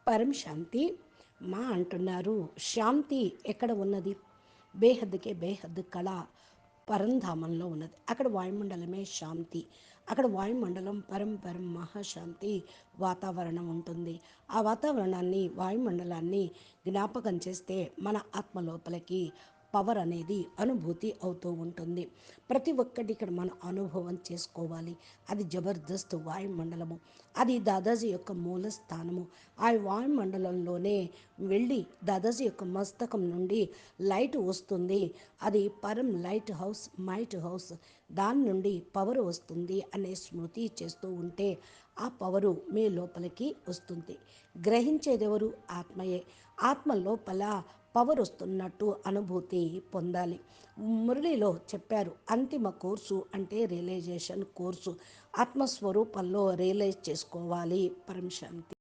పరం శాంతి మా అంటున్నారు. శాంతి ఎక్కడ ఉన్నది? బేహద్దుకే బేహద్దు కళ పరంధామంలో ఉన్నది. అక్కడ వాయుమండలమే శాంతి. అక్కడ వాయుమండలం పరం పరం మహాశాంతి వాతావరణం ఉంటుంది. ఆ వాతావరణాన్ని, వాయుమండలాన్ని జ్ఞాపకం చేస్తే మన ఆత్మ లోపలికి పవర్ అనేది అనుభూతి అవుతూ ఉంటుంది. ప్రతి ఒక్కటి ఇక్కడ మనం అనుభవం చేసుకోవాలి. అది జబర్దస్త్ వాయుమండలము. అది దాదాజీ యొక్క మూల స్థానము. ఆ వాయుమండలంలోనే వెళ్ళి దాదాజీ యొక్క మస్తకం నుండి లైట్ వస్తుంది. అది పరం లైట్ హౌస్, మైట్ హౌస్. దాని నుండి పవర్ వస్తుంది అనే స్మృతి చేస్తూ ఉంటే ఆ పవరు మీ లోపలికి వస్తుంది. గ్రహించేదెవరు? ఆత్మయే. ఆత్మ లోపల పవర్ వస్తున్నట్టు అనుభూతి పొందాలి. మురళిలో చెప్పారు, అంతిమ కోర్సు అంటే రియలైజేషన్ కోర్సు. ఆత్మస్వరూపంలో రియలైజ్ చేసుకోవాలి. పరం శాంతి.